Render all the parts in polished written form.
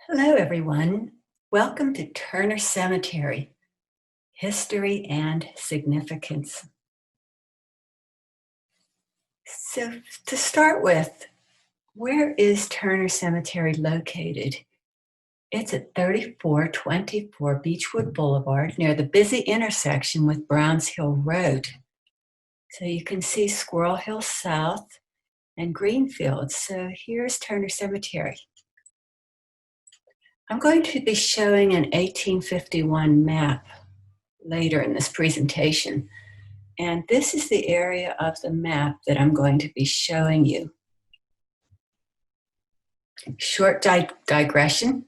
Hello, everyone. Welcome to Turner Cemetery, History and Significance. So to start with, where is Turner Cemetery located? It's at 3424 Beechwood Boulevard near the busy intersection with Browns Hill Road. So you can see Squirrel Hill South and Greenfield. So here's Turner Cemetery. I'm going to be showing an 1851 map later in this presentation. And this is the area of the map that I'm going to be showing you. Short digression.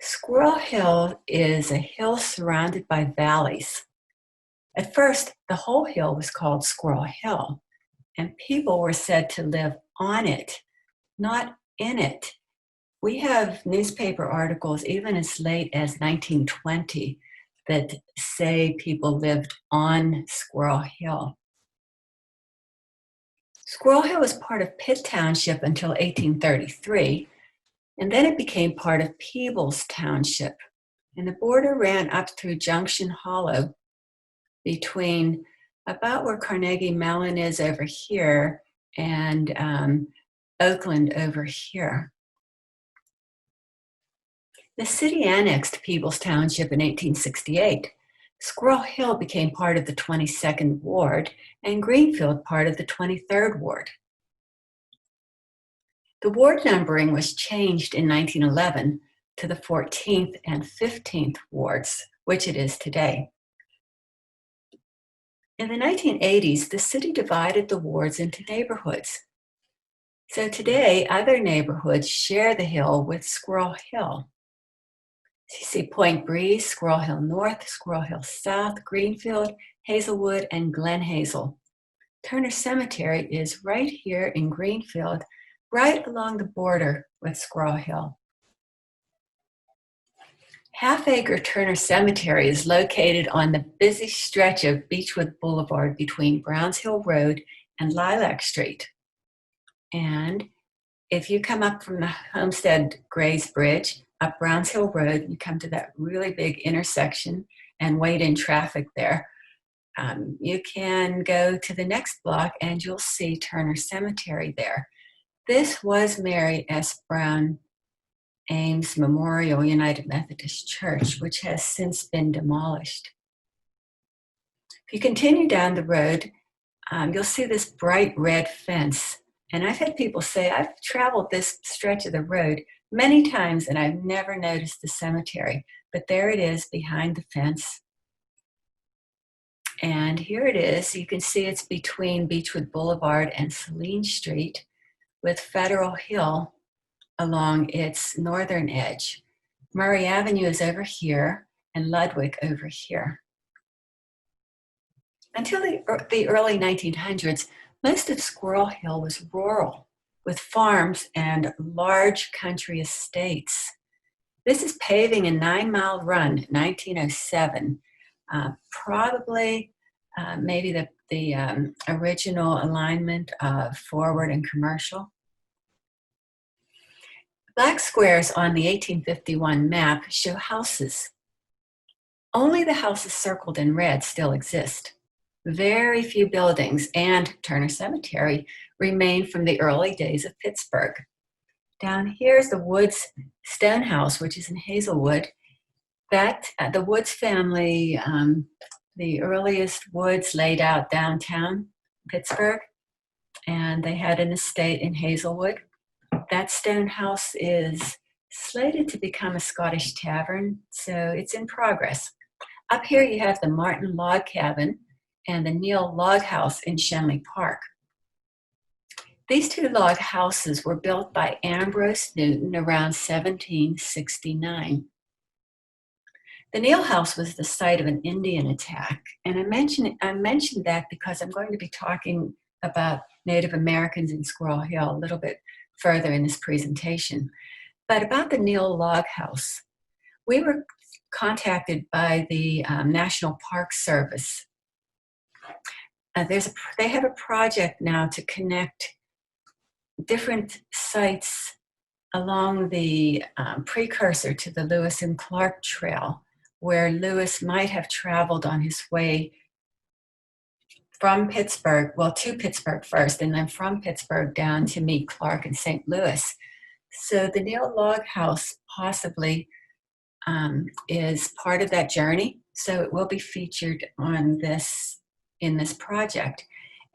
Squirrel Hill is a hill surrounded by valleys. At first, the whole hill was called Squirrel Hill, and people were said to live on it, not in it. We have newspaper articles even as late as 1920 that say people lived on Squirrel Hill. Squirrel Hill was part of Pitt Township until 1833, and then it became part of Peebles Township. And the border ran up through Junction Hollow between about where Carnegie Mellon is over here and Oakland over here. The city annexed Peebles Township in 1868. Squirrel Hill became part of the 22nd Ward and Greenfield part of the 23rd Ward. The ward numbering was changed in 1911 to the 14th and 15th wards, which it is today. In the 1980s, the city divided the wards into neighborhoods. So today, other neighborhoods share the hill with Squirrel Hill. So you see Point Breeze, Squirrel Hill North, Squirrel Hill South, Greenfield, Hazelwood, and Glen Hazel. Turner Cemetery is right here in Greenfield, right along the border with Squirrel Hill. Half-acre Turner Cemetery is located on the busy stretch of Beechwood Boulevard between Browns Hill Road and Lilac Street. And if you come up from the Homestead Grays Bridge, up Browns Hill Road, you come to that really big intersection and wait in traffic there. You can go to the next block and you'll see Turner Cemetery there. This was Mary S. Brown Ames Memorial United Methodist Church, which has since been demolished. If you continue down the road, you'll see this bright red fence. And I've had people say, I've traveled this stretch of the road many times and I've never noticed the cemetery, but there it is behind the fence. And here it is. You can see it's between Beechwood Boulevard and Saline Street with Federal Hill along its northern edge. Murray Avenue is over here and Ludwig over here. Until the early 1900s, most of Squirrel Hill was rural, with farms and large country estates. This is paving a 9-mile run, 1907. Probably maybe the original alignment of forward and commercial. Black squares on the 1851 map show houses. Only the houses circled in red still exist. Very few buildings and Turner Cemetery remain from the early days of Pittsburgh. Down here's the Woods Stone House, which is in Hazelwood. That the Woods family, the earliest Woods laid out downtown Pittsburgh, and they had an estate in Hazelwood. That stone house is slated to become a Scottish tavern, so it's in progress. Up here you have the Martin Log Cabin and the Neal Log House in Shanley Park. These two log houses were built by Ambrose Newton around 1769. The Neal House was the site of an Indian attack, and I mentioned that because I'm going to be talking about Native Americans in Squirrel Hill a little bit further in this presentation. But about the Neal Log House, we were contacted by the National Park Service. They have a project now to connect different sites along the precursor to the Lewis and Clark Trail, where Lewis might have traveled on his way from Pittsburgh, well, to Pittsburgh first, and then from Pittsburgh down to meet Clark in St. Louis. So the Neal Log House possibly is part of that journey. So it will be featured on in this project.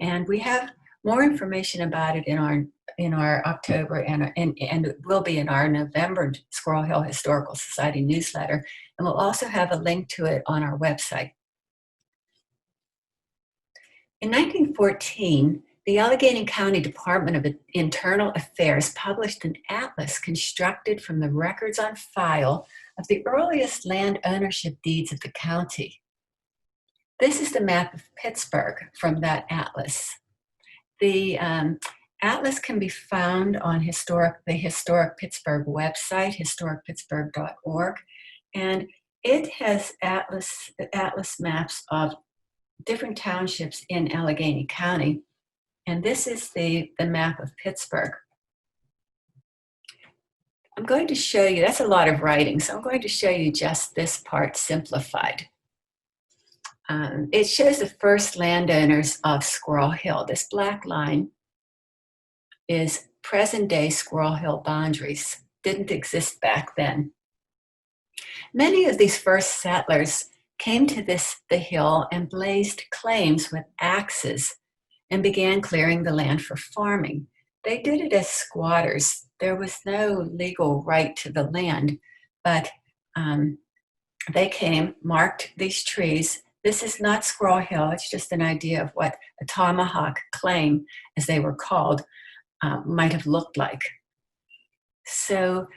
And we have more information about it in our October and it will be in our November Squirrel Hill Historical Society newsletter. And we'll also have a link to it on our website. In 1914, the Allegheny County Department of Internal Affairs published an atlas constructed from the records on file of the earliest land ownership deeds of the county. This is the map of Pittsburgh from that atlas. The atlas can be found on the Historic Pittsburgh website, historicpittsburgh.org, and it has atlas maps of different townships in Allegheny County, and this is the map of Pittsburgh. I'm going to show you, that's a lot of writing, so I'm going to show you just this part simplified. It shows the first landowners of Squirrel Hill. This black line is present-day Squirrel Hill boundaries. Didn't exist back then. Many of these first settlers came to the hill and blazed claims with axes and began clearing the land for farming. They did it as squatters. There was no legal right to the land, but they came, marked these trees. This is not Squirrel Hill, it's just an idea of what a tomahawk claim, as they were called, might have looked like. So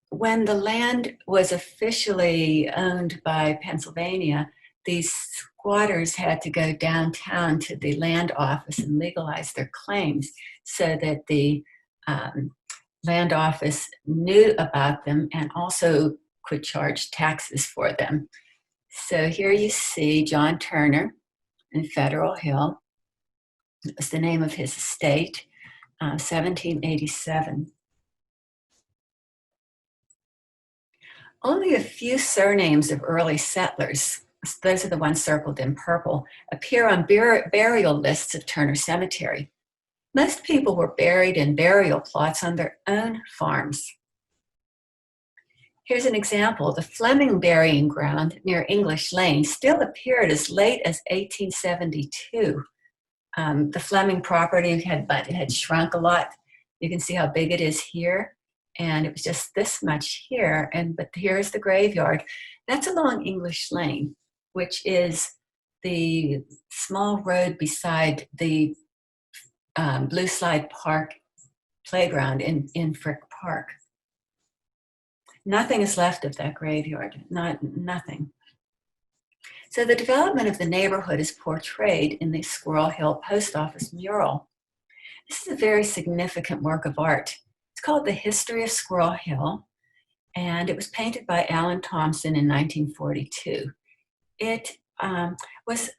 when the land was officially owned by Pennsylvania, these squatters had to go downtown to the land office and legalize their claims so that the land office knew about them and also could charge taxes for them. So here you see John Turner in Federal Hill. It was the name of his estate, 1787. Only a few surnames of early settlers, those are the ones circled in purple, appear on burial lists of Turner Cemetery. Most people were buried in burial plots on their own farms. Here's an example. The Fleming burying ground near English Lane still appeared as late as 1872. The Fleming property had shrunk a lot. You can see how big it is here. And it was just this much here, but here's the graveyard. That's along English Lane, which is the small road beside the Blue Slide Park playground in Frick Park. Nothing is left of that graveyard, nothing. So the development of the neighborhood is portrayed in the Squirrel Hill Post Office mural. This is a very significant work of art. It's called The History of Squirrel Hill, and it was painted by Alan Thompson in 1942. It was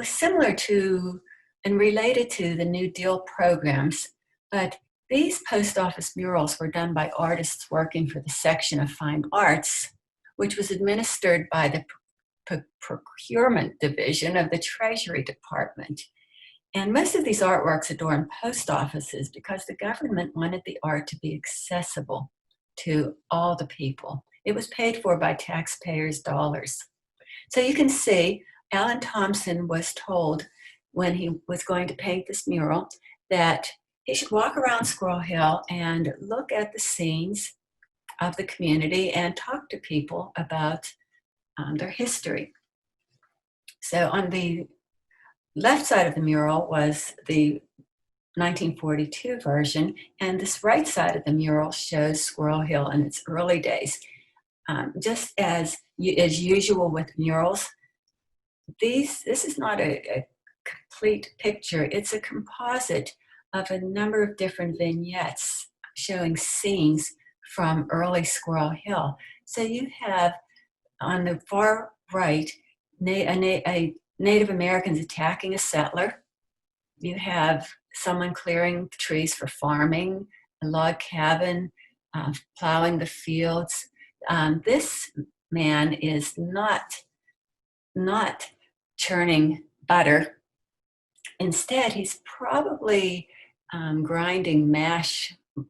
similar to and related to the New Deal programs, but these post office murals were done by artists working for the section of fine arts, which was administered by the procurement division of the Treasury Department. And most of these artworks adorn post offices because the government wanted the art to be accessible to all the people. It was paid for by taxpayers' dollars. So you can see Alan Thompson was told when he was going to paint this mural that he should walk around Squirrel Hill and look at the scenes of the community and talk to people about their history. So on the left side of the mural was the 1942 version, and this right side of the mural shows Squirrel Hill in its early days. Just as usual with murals, this is not a complete picture. It's a composite of a number of different vignettes showing scenes from early Squirrel Hill. So you have on the far right, Native Americans attacking a settler. You have someone clearing trees for farming. a log cabin, plowing the fields. This man is not churning butter. Instead, he's probably grinding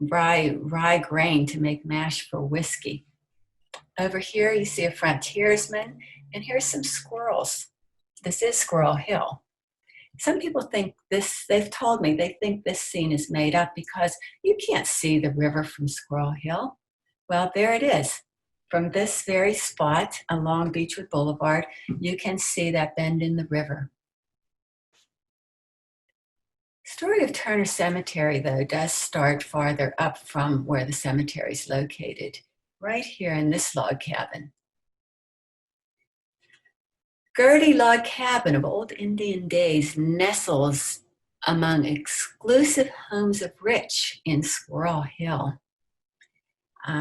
rye grain to make mash for whiskey. Over here, you see a frontiersman, and here's some squirrels. This is Squirrel Hill. Some people think this, they've told me, they think this scene is made up because you can't see the river from Squirrel Hill. Well, there it is. From this very spot along Beechwood Boulevard, you can see that bend in the river. The story of Turner Cemetery, though, does start farther up from where the cemetery is located, right here in this log cabin. Gertie log cabin of old Indian days nestles among exclusive homes of rich in Squirrel Hill.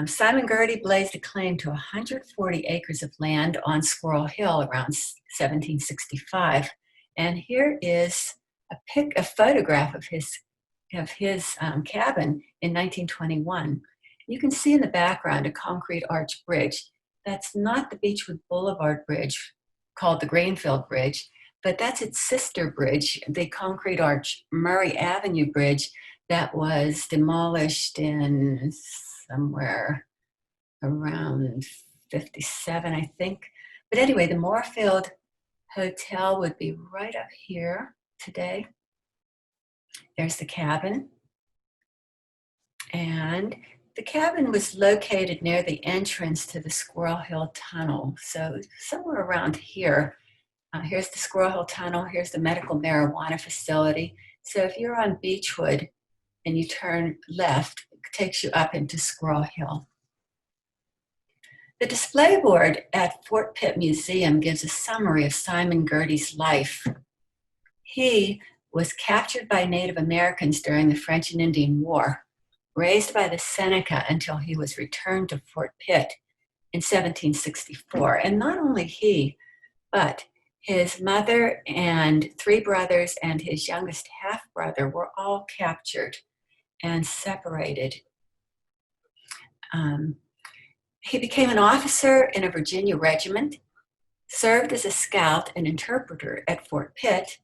Simon Gertie blazed a claim to 140 acres of land on Squirrel Hill around 1765. And here is a photograph of his cabin in 1921. You can see in the background a concrete arch bridge. That's not the Beechwood Boulevard Bridge, called the Greenfield Bridge, but that's its sister bridge, the concrete arch Murray Avenue Bridge that was demolished in somewhere around 57, I think. But anyway, the Moorfield Hotel would be right up here today. There's the cabin. And the cabin was located near the entrance to the Squirrel Hill Tunnel. So somewhere around here, here's the Squirrel Hill Tunnel, here's the medical marijuana facility. So if you're on Beechwood and you turn left, it takes you up into Squirrel Hill. The display board at Fort Pitt Museum gives a summary of Simon Gertie's life. He was captured by Native Americans during the French and Indian War, raised by the Seneca until he was returned to Fort Pitt in 1764. And not only he, but his mother and 3 brothers and his youngest half-brother were all captured and separated. He became an officer in a Virginia regiment, served as a scout and interpreter at Fort Pitt.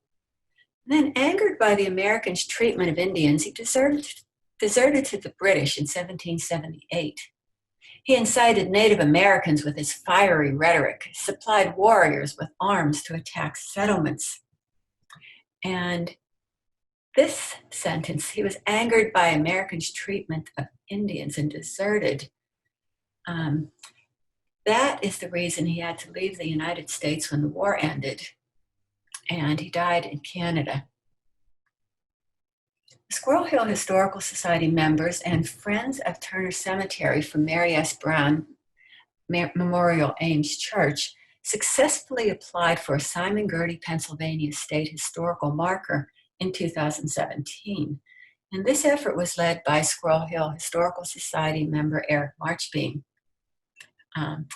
Then, angered by the Americans' treatment of Indians, he deserted to the British in 1778. He incited Native Americans with his fiery rhetoric, supplied warriors with arms to attack settlements. And this sentence, he was angered by Americans' treatment of Indians and deserted. That is the reason he had to leave the United States when the war ended, and he died in Canada. Squirrel Hill Historical Society members and friends of Turner Cemetery from Mary S. Brown Memorial Ames Church successfully applied for a Simon Gertie, Pennsylvania State Historical Marker in 2017. And this effort was led by Squirrel Hill Historical Society member Eric Marchbeam. I'm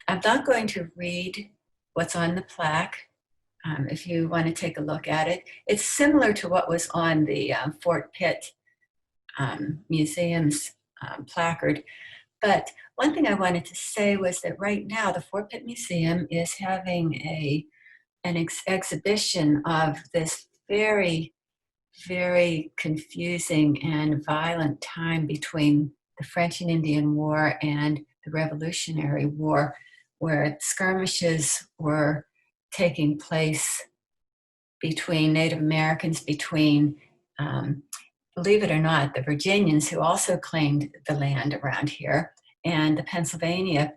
not going to read what's on the plaque. If you want to take a look at it, it's similar to what was on the Fort Pitt Museum's placard. But one thing I wanted to say was that right now the Fort Pitt Museum is having an exhibition of this very, very confusing and violent time between the French and Indian War and the Revolutionary War, where skirmishes were taking place between Native Americans, between, believe it or not, the Virginians, who also claimed the land around here, and the Pennsylvanians.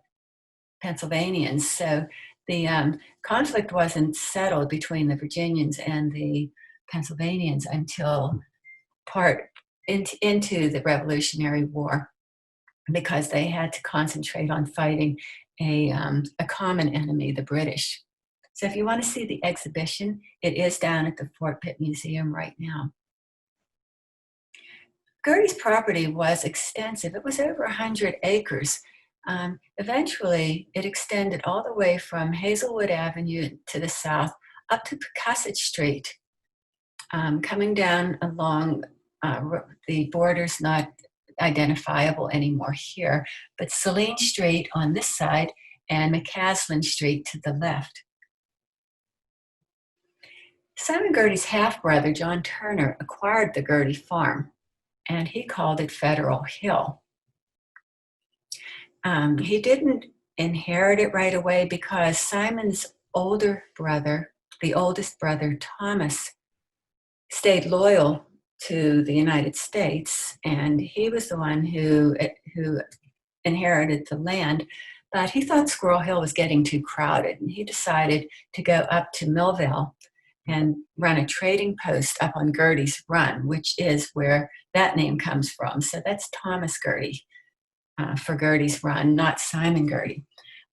So the conflict wasn't settled between the Virginians and the Pennsylvanians until into the Revolutionary War, because they had to concentrate on fighting a common enemy, the British. So if you want to see the exhibition, it is down at the Fort Pitt Museum right now. Gertie's property was extensive. It was over 100 acres. Eventually, it extended all the way from Hazelwood Avenue to the south up to Pecosset Street, coming down along the borders not identifiable anymore here, but Saline Street on this side and McCaslin Street to the left. Simon Gertie's half-brother, John Turner, acquired the Gertie farm, and he called it Federal Hill. He didn't inherit it right away because Simon's older brother, the oldest brother, Thomas, stayed loyal to the United States, and he was the one who inherited the land, but he thought Squirrel Hill was getting too crowded, and he decided to go up to Millville and run a trading post up on Gertie's Run, which is where that name comes from. So that's Thomas Gertie for Gertie's Run, not Simon Gertie.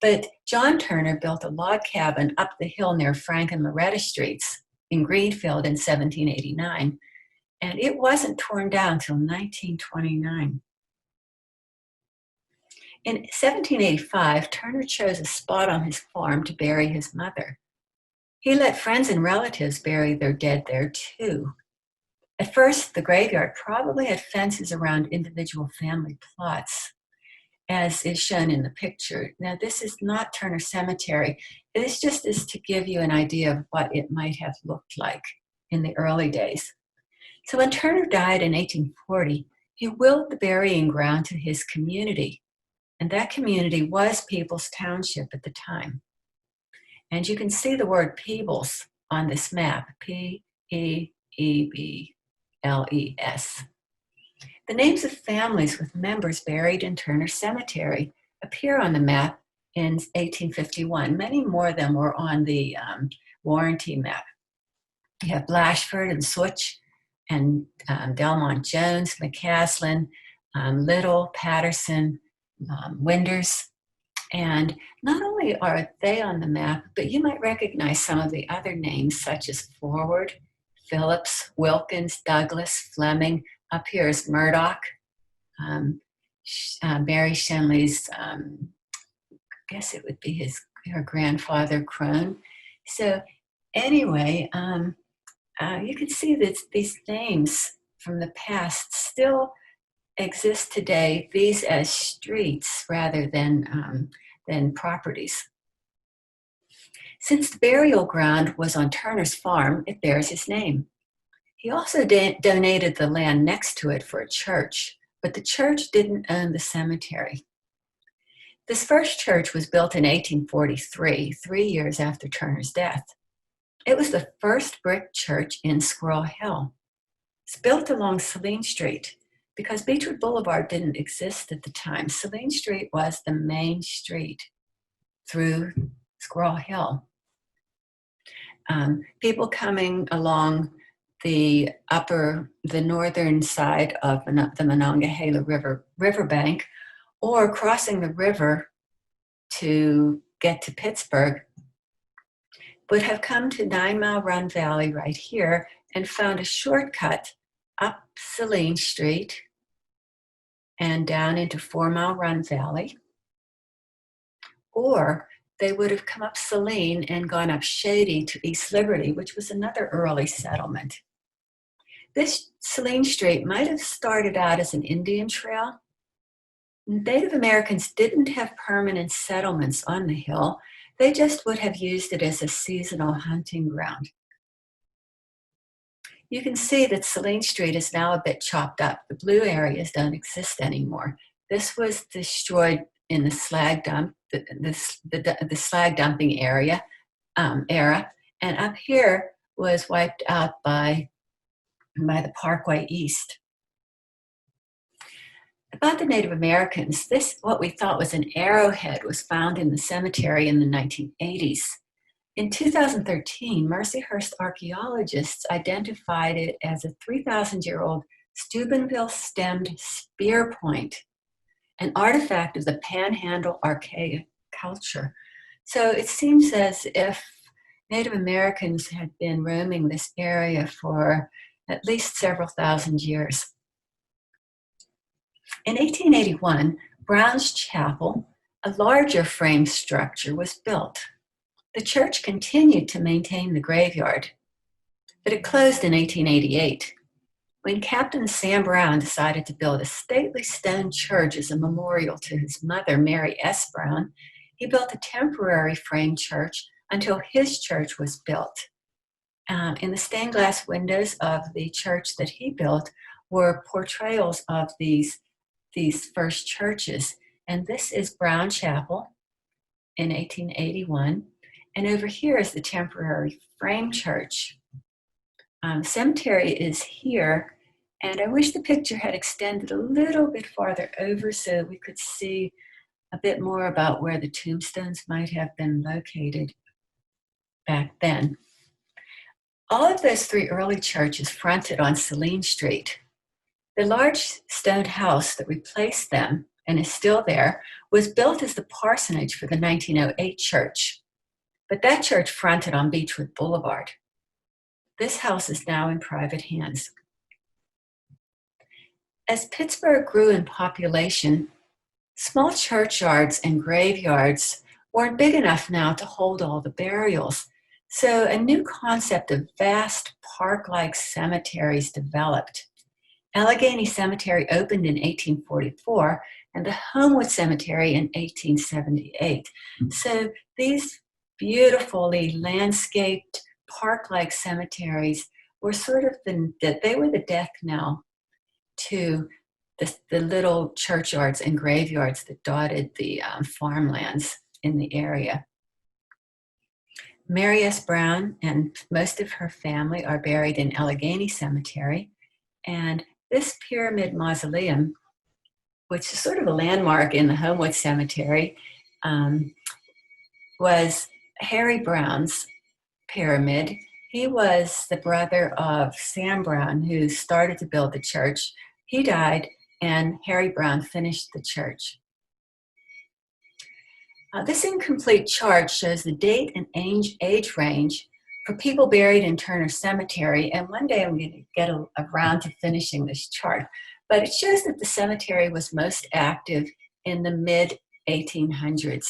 But John Turner built a log cabin up the hill near Frank and Loretta Streets in Greenfield in 1789, and it wasn't torn down till 1929. In 1785, Turner chose a spot on his farm to bury his mother. He let friends and relatives bury their dead there too. At first, the graveyard probably had fences around individual family plots, as is shown in the picture. Now, this is not Turner Cemetery. This just is to give you an idea of what it might have looked like in the early days. So when Turner died in 1840, he willed the burying ground to his community, and that community was Peebles Township at the time. And you can see the word Peebles on this map, P-E-E-B-L-E-S. The names of families with members buried in Turner Cemetery appear on the map in 1851. Many more of them were on the warranty map. You have Blashford and Switch and Delmont Jones, McCaslin, Little, Patterson, Winders. And not only are they on the map, but you might recognize some of the other names such as Forward, Phillips, Wilkins, Douglas, Fleming. Up here is Murdoch, Mary Shanley's, I guess it would be her grandfather, Crone. So anyway, you can see that these names from the past still exist today, these as streets rather than properties. Since the burial ground was on Turner's farm, it bears his name. He also donated the land next to it for a church, but the church didn't own the cemetery. This first church was built in 1843, 3 years after Turner's death. It was the first brick church in Squirrel Hill. It's built along Saline Street. Because Beechwood Boulevard didn't exist at the time, Saline Street was the main street through Squirrel Hill. People coming along the northern side of the Monongahela riverbank, or crossing the river to get to Pittsburgh, would have come to 9 Mile Run Valley right here and found a shortcut up Saline Street and down into 4 Mile Run Valley, or they would have come up Saline and gone up Shady to East Liberty, which was another early settlement. This Saline Street might have started out as an Indian trail. Native Americans didn't have permanent settlements on the hill. They just would have used it as a seasonal hunting ground. You can see that Saline Street is now a bit chopped up. The blue areas don't exist anymore. This was destroyed in the slag dump, the slag dumping era, and up here was wiped out by the Parkway East. About the Native Americans, what we thought was an arrowhead was found in the cemetery in the 1980s. In 2013, Mercyhurst archaeologists identified it as a 3,000-year-old Steubenville stemmed spear point, an artifact of the Panhandle archaic culture. So it seems as if Native Americans had been roaming this area for at least several thousand years. In 1881, Brown's Chapel, a larger frame structure, was built. The church continued to maintain the graveyard, but it closed in 1888. When Captain Sam Brown decided to build a stately stone church as a memorial to his mother, Mary S. Brown, he built a temporary frame church until his church was built. In the stained glass windows of the church that he built were portrayals of these first churches. And this is Brown Chapel in 1881. And over here is the temporary frame church. Cemetery is here. And I wish the picture had extended a little bit farther over so we could see a bit more about where the tombstones might have been located back then. All of those three early churches fronted on Saline Street. The large stone house that replaced them and is still there was built as the parsonage for the 1908 church. But that church fronted on Beechwood Boulevard. This house is now in private hands. As Pittsburgh grew in population, small churchyards and graveyards weren't big enough now to hold all the burials. So a new concept of vast park-like cemeteries developed. Allegheny Cemetery opened in 1844 and the Homewood Cemetery in 1878. So these beautifully landscaped park-like cemeteries were sort of they were the death knell to the little churchyards and graveyards that dotted the farmlands in the area. Mary S. Brown and most of her family are buried in Allegheny Cemetery. And this pyramid mausoleum, which is sort of a landmark in the Homewood Cemetery, was Harry Brown's pyramid. He was the brother of Sam Brown, who started to build the church. He died, and Harry Brown finished the church. This incomplete chart shows the date and age range for people buried in Turner Cemetery, and one day I'm going to get around to finishing this chart. But it shows that the cemetery was most active in the mid-1800s.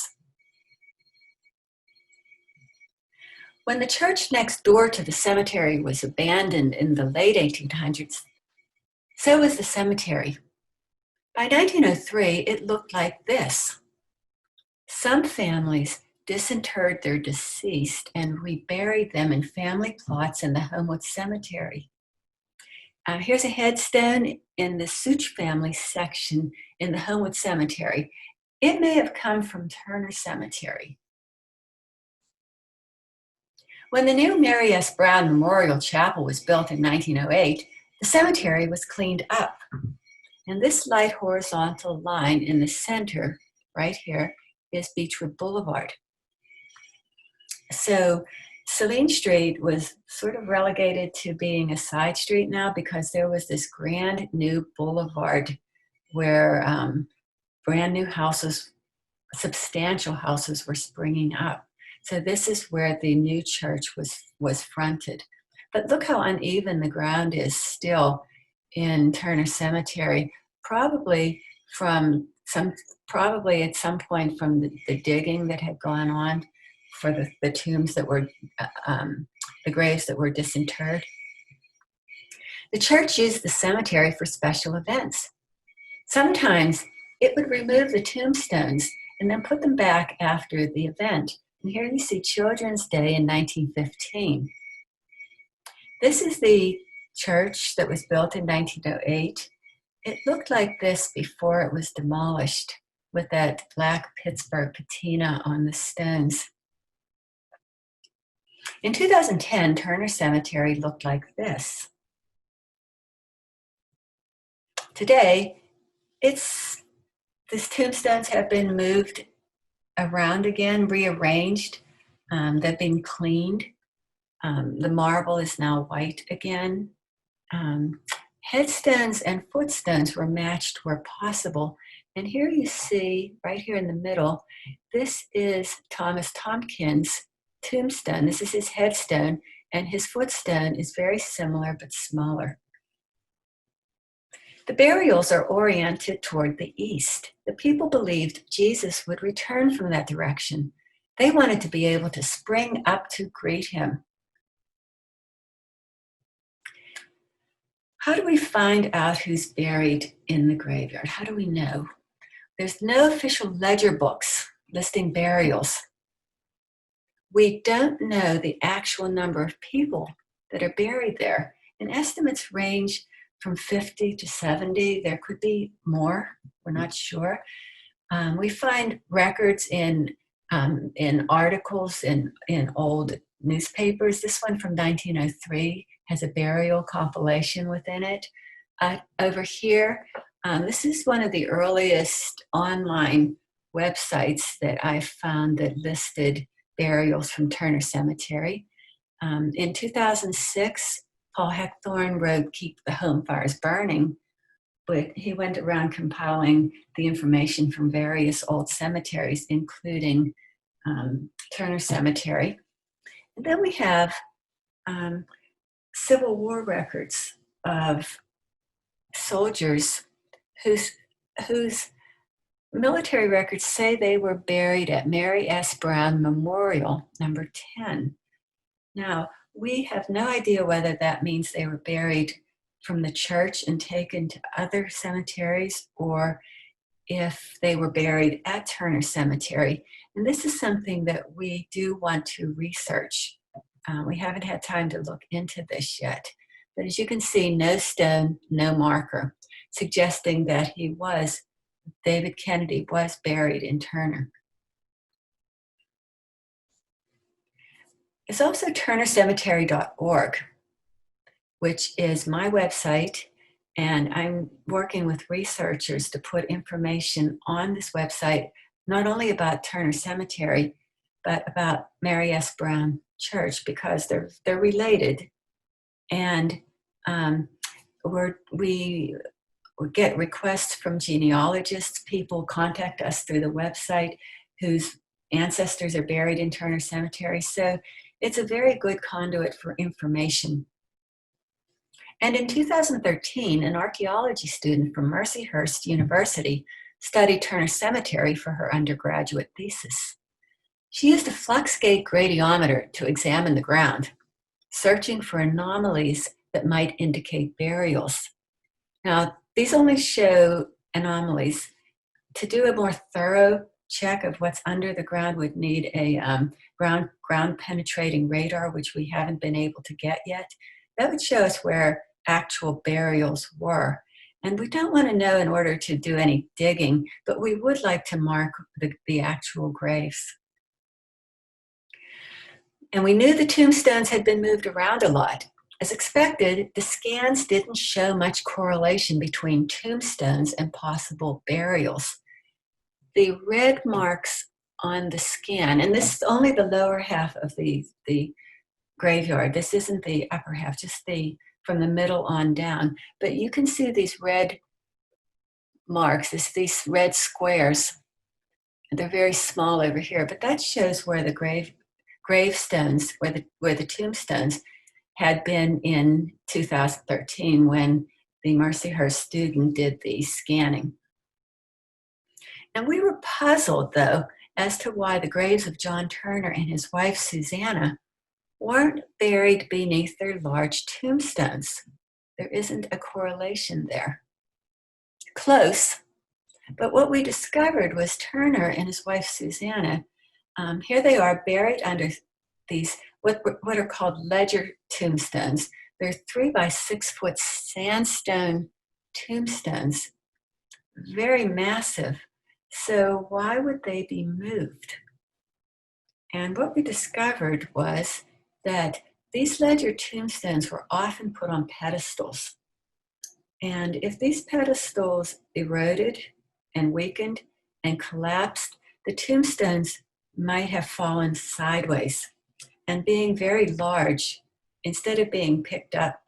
When the church next door to the cemetery was abandoned in the late 1800s, so was the cemetery. By 1903, it looked like this. Some families disinterred their deceased and reburied them in family plots in the Homewood Cemetery. Here's a headstone in the Such family section in the Homewood Cemetery. It may have come from Turner Cemetery. When the new Mary S. Brown Memorial Chapel was built in 1908, the cemetery was cleaned up. And this light horizontal line in the center, right here, is Beechwood Boulevard. So Saline Street was sort of relegated to being a side street now because there was this grand new boulevard where brand new houses, substantial houses were springing up. So this is where the new church was fronted. But look how uneven the ground is still in Turner Cemetery, probably at some point from the digging that had gone on for the tombs that were, the graves that were disinterred. The church used the cemetery for special events. Sometimes it would remove the tombstones and then put them back after the event. And here you see Children's Day in 1915. This is the church that was built in 1908. It looked like this before it was demolished with that black Pittsburgh patina on the stones. In 2010, Turner Cemetery looked like this. Today, these tombstones have been moved around again, rearranged. They've been cleaned. The marble is now white again. Headstones and footstones were matched where possible. And here you see, right here in the middle, this is Thomas Tompkins' tombstone. This is his headstone, and his footstone is very similar but smaller. The burials are oriented toward the east. The people believed Jesus would return from that direction. They wanted to be able to spring up to greet him. How do we find out who's buried in the graveyard? How do we know? There's no official ledger books listing burials. We don't know the actual number of people that are buried there. And estimates range from 50 to 70. There could be more. We're not sure. We find records in articles in old newspapers. This one from 1903 has a burial compilation within it. Over here, this is one of the earliest online websites that I found that listed burials from Turner Cemetery. In 2006, Paul Heckthorne wrote Keep the Home Fires Burning, but he went around compiling the information from various old cemeteries, including Turner Cemetery. And then we have Civil War records of soldiers whose military records say they were buried at Mary S. Brown Memorial, number 10. Now, we have no idea whether that means they were buried from the church and taken to other cemeteries, or if they were buried at Turner Cemetery. And this is something that we do want to research. We haven't had time to look into this yet. But as you can see, no stone, no marker, suggesting that David Kennedy was buried in Turner. There's also turnercemetery.org, which is my website, and I'm working with researchers to put information on this website, not only about Turner Cemetery, but about Mary S. Brown Church, because they're related. And we get requests from genealogists. People contact us through the website whose ancestors are buried in Turner Cemetery. So it's a very good conduit for information. And in 2013, an archaeology student from Mercyhurst University studied Turner Cemetery for her undergraduate thesis. She used a flux gate gradiometer to examine the ground, searching for anomalies that might indicate burials. Now, these only show anomalies. To do a more thorough check of what's under the ground would need a ground penetrating radar, which we haven't been able to get yet. That would show us where actual burials were. And we don't want to know in order to do any digging, but we would like to mark the actual graves. And we knew the tombstones had been moved around a lot. As expected, the scans didn't show much correlation between tombstones and possible burials. The red marks on the scan, and this is only the lower half of the graveyard. This isn't the upper half, just from the middle on down. But you can see these red marks, these red squares. They're very small over here, but that shows where the gravestones, where the tombstones had been in 2013 when the Mercyhurst student did the scanning. And we were puzzled, though, as to why the graves of John Turner and his wife Susanna weren't buried beneath their large tombstones. There isn't a correlation there. Close, but what we discovered was Turner and his wife Susanna, here they are buried under these what are called ledger tombstones. They're 3 by 6 foot sandstone tombstones, very massive. So why would they be moved? And what we discovered was that these ledger tombstones were often put on pedestals. And if these pedestals eroded and weakened and collapsed, the tombstones might have fallen sideways. And being very large, instead of being picked up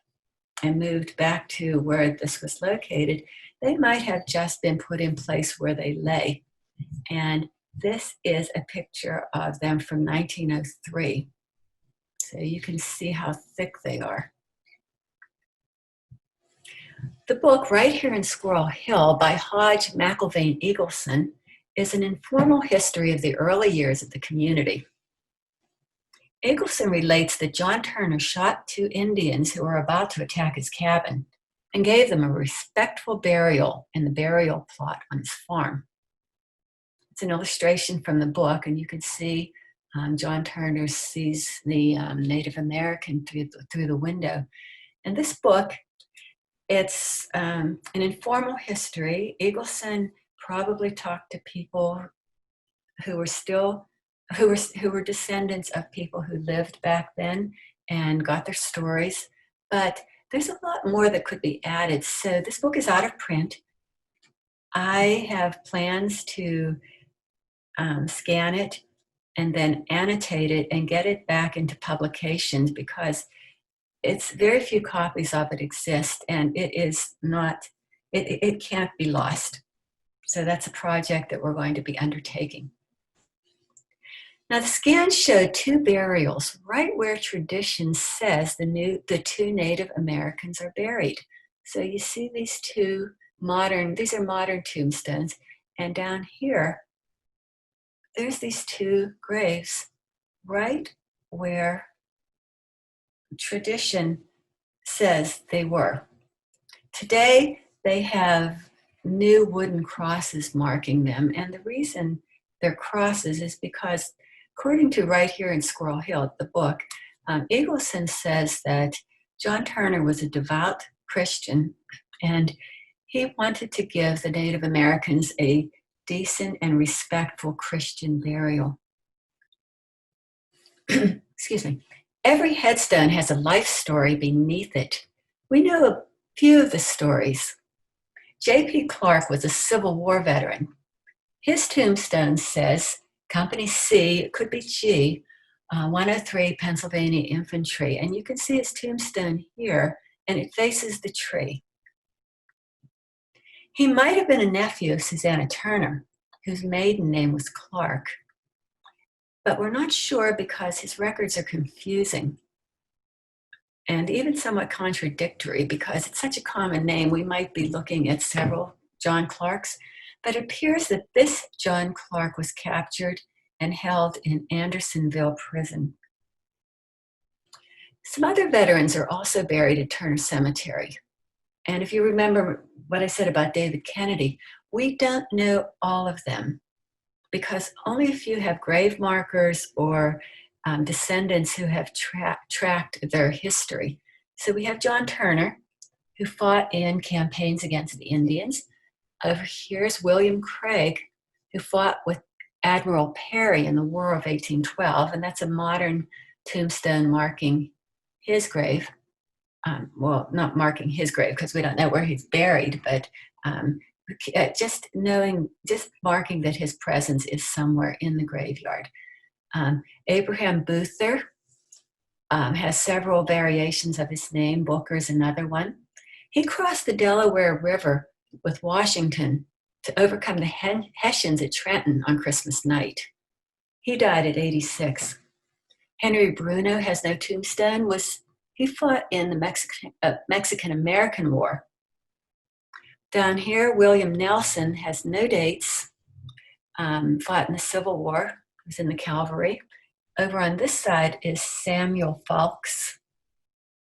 and moved back to where this was located, they might have just been put in place where they lay. And this is a picture of them from 1903. So you can see how thick they are. The book Right Here in Squirrel Hill by Hodge McIlvaine Eagleson is an informal history of the early years of the community. Eagleson relates that John Turner shot 2 Indians who were about to attack his cabin and gave them a respectful burial in the burial plot on his farm. It's an illustration from the book, and you can see John Turner sees the Native American through the window. And this book, it's an informal history. Eagleson probably talked to people who were descendants of people who lived back then and got their stories. But there's a lot more that could be added. So this book is out of print. I have plans to scan it and then annotate it and get it back into publications, because it's very few copies of it exist, and it can't be lost. So that's a project that we're going to be undertaking. Now, the scan showed two burials right where tradition says the two Native Americans are buried. So you see these these are modern tombstones, and down here, there's these two graves right where tradition says they were. Today, they have new wooden crosses marking them, and the reason they're crosses is because, according to right here in Squirrel Hill, the book, Eagleson says that John Turner was a devout Christian, and he wanted to give the Native Americans a decent and respectful Christian burial. Excuse me. Every headstone has a life story beneath it. We know a few of the stories. J.P. Clark was a Civil War veteran. His tombstone says, Company C, it could be G, 103 Pennsylvania Infantry. And you can see his tombstone here, and it faces the tree. He might have been a nephew of Susanna Turner, whose maiden name was Clark. But we're not sure because his records are confusing and even somewhat contradictory, because it's such a common name. We might be looking at several John Clarks, but it appears that this John Clark was captured and held in Andersonville prison. Some other veterans are also buried at Turner Cemetery. And if you remember what I said about David Kennedy, we don't know all of them because only a few have grave markers or descendants who have tracked their history. So we have John Turner, who fought in campaigns against the Indians. Over here is William Craig, who fought with Admiral Perry in the War of 1812, and that's a modern tombstone marking his grave. Well, not marking his grave because we don't know where he's buried, but just marking that his presence is somewhere in the graveyard. Abraham Boother has several variations of his name. Booker's another one. He crossed the Delaware River with Washington to overcome the Hessians at Trenton on Christmas night. He died at 86. Henry Bruno has no tombstone. He fought in the Mexican-American War. Down here, William Nelson has no dates, fought in the Civil War, was in the cavalry. Over on this side is Samuel Falks,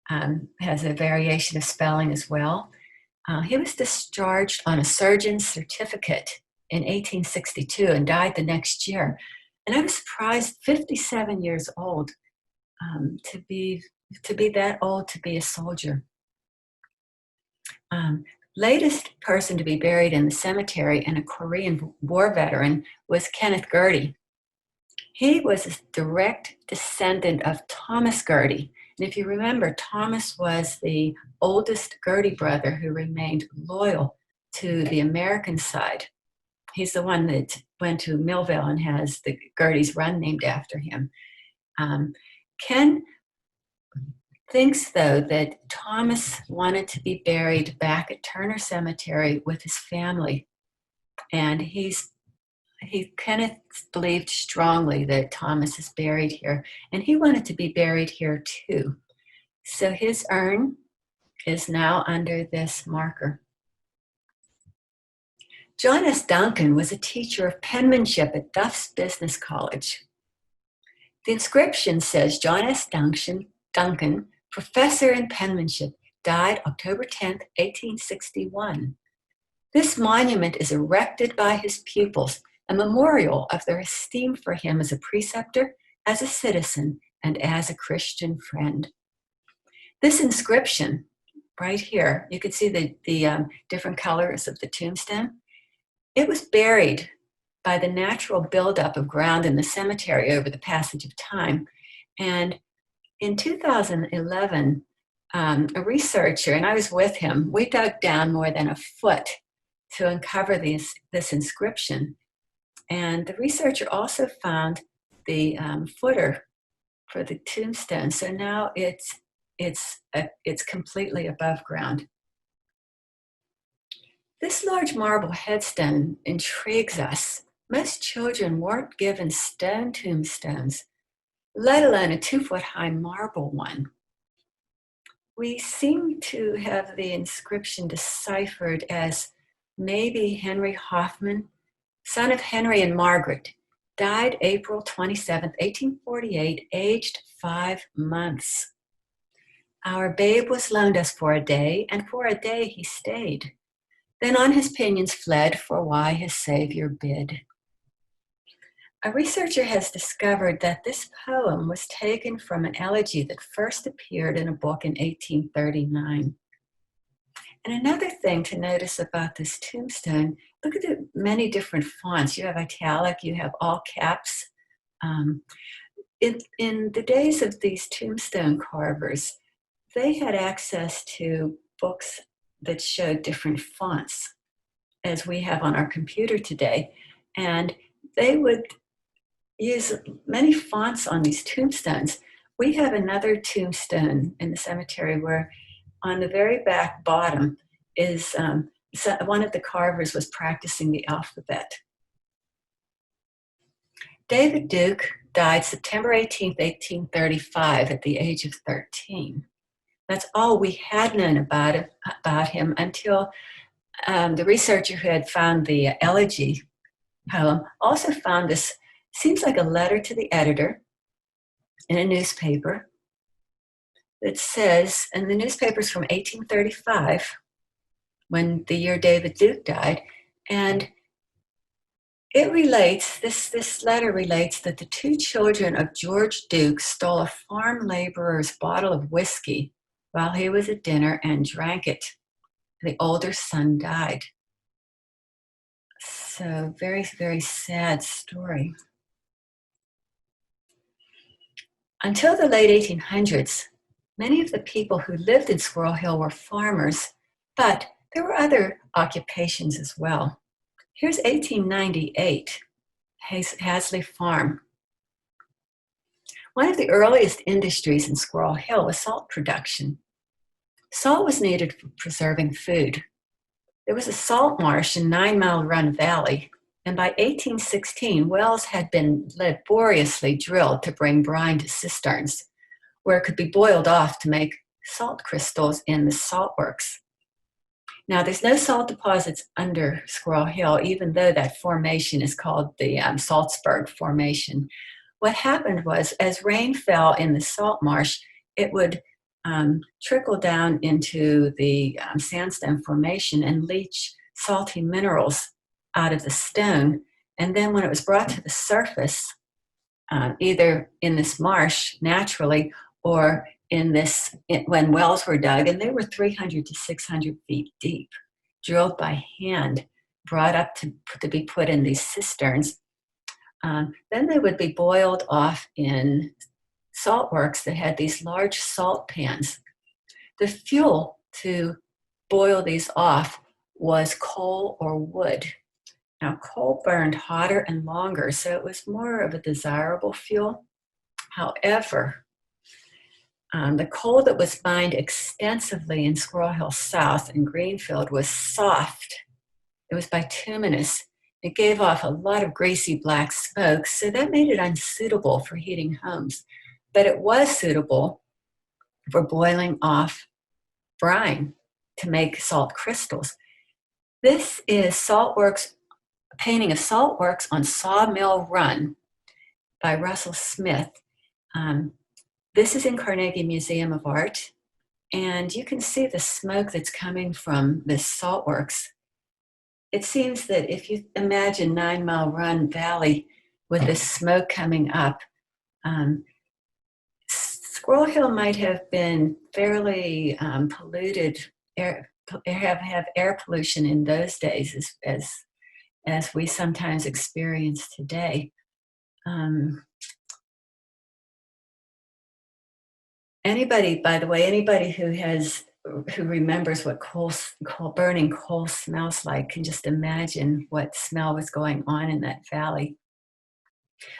has a variation of spelling as well. He was discharged on a surgeon's certificate in 1862 and died the next year. And I was surprised, 57 years old, to be that old to be a soldier. Latest person to be buried in the cemetery and a Korean War veteran was Kenneth Gertie. He was a direct descendant of Thomas Gertie. And if you remember, Thomas was the oldest Gertie brother who remained loyal to the American side. He's the one that went to Millville and has the Gertie's Run named after him. Ken thinks, though, that Thomas wanted to be buried back at Turner Cemetery with his family. And Kenneth believed strongly that Thomas is buried here, and he wanted to be buried here too. So his urn is now under this marker. John S. Duncan was a teacher of penmanship at Tufts Business College. The inscription says, John S. Duncan, professor in penmanship, died October 10th, 1861. This monument is erected by his pupils, a memorial of their esteem for him as a preceptor, as a citizen, and as a Christian friend. This inscription right here, you can see the different colors of the tombstone. It was buried by the natural buildup of ground in the cemetery over the passage of time. And in 2011, a researcher, and I was with him, we dug down more than a foot to uncover this inscription. And the researcher also found the footer for the tombstone. So now it's completely above ground. This large marble headstone intrigues us. Most children weren't given stone tombstones, let alone a 2-foot-high marble one. We seem to have the inscription deciphered as maybe Henry Hoffman, son of Henry and Margaret, died April 27, 1848, aged 5 months. Our babe was loaned us for a day, and for a day he stayed. Then on his pinions fled, for why his Savior bid. A researcher has discovered that this poem was taken from an elegy that first appeared in a book in 1839. And another thing to notice about this tombstone, look at the many different fonts. You have italic, you have all caps. In the days of these tombstone carvers, they had access to books that showed different fonts, as we have on our computer today. And they would use many fonts on these tombstones. We have another tombstone in the cemetery where on the very back bottom is one of the carvers was practicing the alphabet. David Duke died September 18, 1835 at the age of 13. That's all we had known about him until the researcher who had found the elegy poem also found this, seems like a letter to the editor in a newspaper that says, and the newspaper's from 1835, when the year David Duke died, and it relates, this letter relates that the 2 children of George Duke stole a farm laborer's bottle of whiskey while he was at dinner and drank it. The older son died. So very, very sad story. Until the late 1800s, many of the people who lived in Squirrel Hill were farmers, but there were other occupations as well. Here's 1898, Hasley Farm. One of the earliest industries in Squirrel Hill was salt production. Salt was needed for preserving food. There was a salt marsh in 9 Mile Run Valley, and by 1816, wells had been laboriously drilled to bring brine to cisterns, where it could be boiled off to make salt crystals in the salt works. Now, there's no salt deposits under Squirrel Hill, even though that formation is called the Salzburg Formation. What happened was, as rain fell in the salt marsh, it would trickle down into the sandstone formation and leach salty minerals out of the stone. And then when it was brought to the surface, either in this marsh naturally or when wells were dug, and they were 300 to 600 feet deep, drilled by hand, brought up to be put in these cisterns. Then they would be boiled off in salt works that had these large salt pans. The fuel to boil these off was coal or wood. Now, coal burned hotter and longer, so it was more of a desirable fuel. However, the coal that was mined extensively in Squirrel Hill South and Greenfield was soft. It was bituminous. It gave off a lot of greasy black smoke, so that made it unsuitable for heating homes. But it was suitable for boiling off brine to make salt crystals. This is a painting of Salt Works on Sawmill Run by Russell Smith. This is in Carnegie Museum of Art, And you can see the smoke that's coming from this saltworks. It seems that if you imagine 9 Mile Run Valley with this smoke coming up, Squirrel Hill might have been fairly polluted, have air pollution in those days as we sometimes experience today. Anybody, by the way, anybody who remembers what burning coal smells like can just imagine what smell was going on in that valley.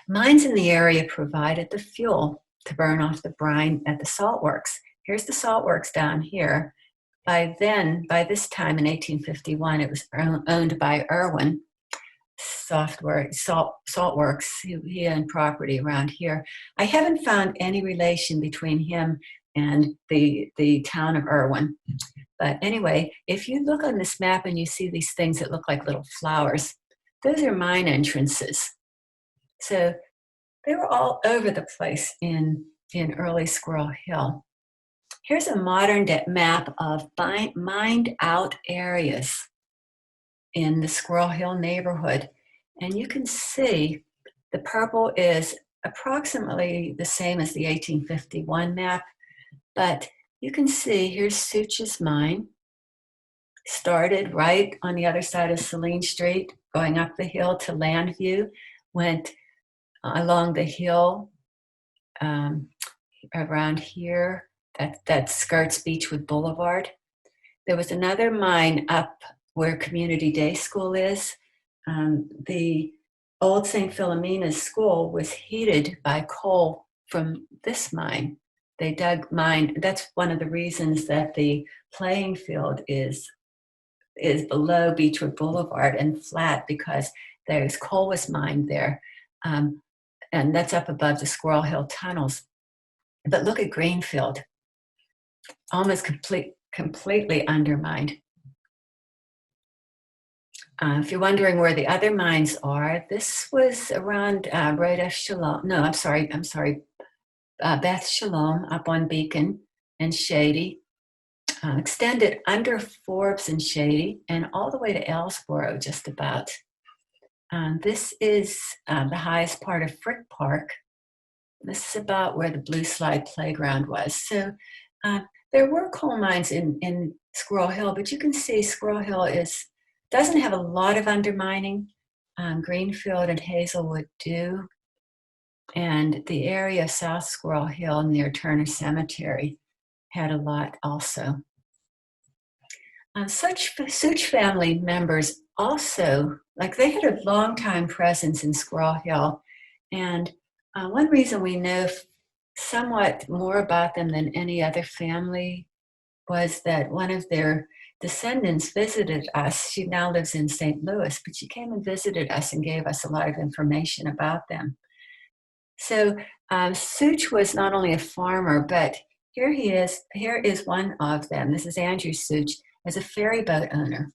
Mines in the area provided the fuel to burn off the brine at the saltworks. Here's the saltworks down here. By this time in 1851, it was owned by Irwin Saltworks. He owned property around here. I haven't found any relation between him and the town of Irwin. But anyway, if you look on this map and you see these things that look like little flowers, those are mine entrances. So they were all over the place in early Squirrel Hill. Here's a modern map of mined out areas in the Squirrel Hill neighborhood. And you can see the purple is approximately the same as the 1851 map, but you can see here's Such's mine, started right on the other side of Saline Street, going up the hill to Landview, went along the hill around here that skirts Beechwood Boulevard. There was another mine up where Community Day School is. The old St. Philomena's School was heated by coal from this mine. They dug mine. That's one of the reasons that the playing field is below Beechwood Boulevard and flat, because there's coal was mined there. And that's up above the Squirrel Hill tunnels. But look at Greenfield, almost completely undermined. If you're wondering where the other mines are, this was around Beth Shalom up on Beacon and Shady, extended under Forbes and Shady, and all the way to Ellsboro just about. This is the highest part of Frick Park. This is about where the Blue Slide Playground was. So there were coal mines in Squirrel Hill, but you can see Squirrel Hill doesn't have a lot of undermining. Greenfield and Hazelwood do. And the area of South Squirrel Hill near Turner Cemetery had a lot also. Such family members also, they had a long time presence in Squirrel Hill. And one reason we know somewhat more about them than any other family was that one of their descendants visited us. She now lives in St. Louis, but she came and visited us and gave us a lot of information about them. So Such was not only a farmer, but here is one of them. This is Andrew Such as a ferry boat owner.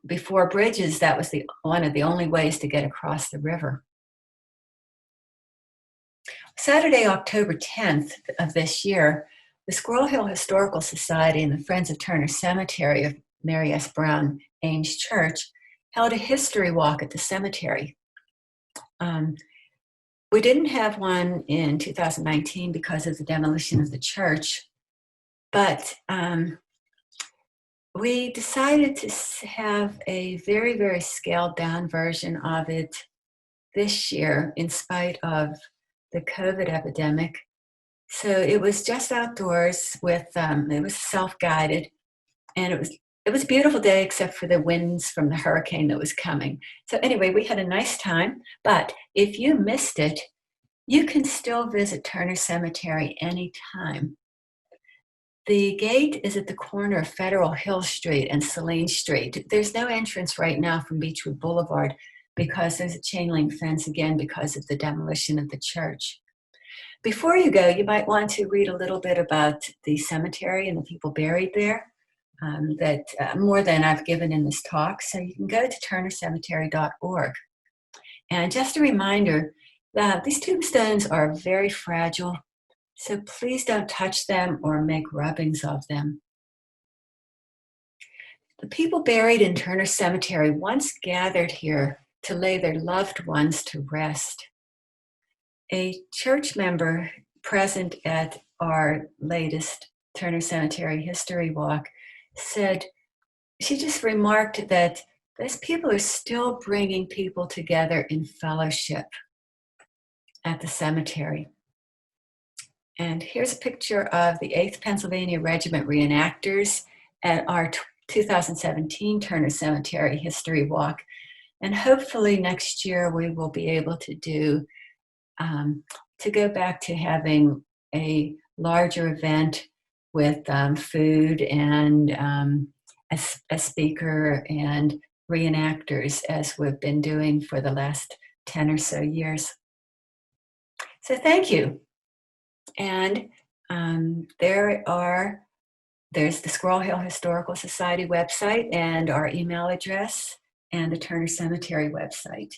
Before bridges, that was one of the only ways to get across the river. Saturday, October 10th of this year, the Squirrel Hill Historical Society and the Friends of Turner Cemetery of Mary S. Brown Ames Church held a history walk at the cemetery. We didn't have one in 2019 because of the demolition of the church, but we decided to have a very, very scaled down version of it this year in spite of the COVID epidemic. So it was just outdoors with, it was self-guided, and it was a beautiful day except for the winds from the hurricane that was coming. So anyway, we had a nice time, but if you missed it, you can still visit Turner Cemetery anytime. The gate is at the corner of Federal Hill Street and Saline Street. There's no entrance right now from Beechwood Boulevard because there's a chain link fence again because of the demolition of the church. Before you go, you might want to read a little bit about the cemetery and the people buried there, more than I've given in this talk. So you can go to turnercemetery.org. And just a reminder that these tombstones are very fragile. So please don't touch them or make rubbings of them. The people buried in Turner Cemetery once gathered here to lay their loved ones to rest. A church member present at our latest Turner Cemetery History Walk said, she just remarked that those people are still bringing people together in fellowship at the cemetery. And here's a picture of the 8th Pennsylvania Regiment reenactors at our 2017 Turner Cemetery History Walk. And hopefully next year we will be able to do, to go back to having a larger event with food and a speaker and reenactors, as we've been doing for the last 10 or so years. So thank you. And there's the Squirrel Hill Historical Society website and our email address and the Turner Cemetery website.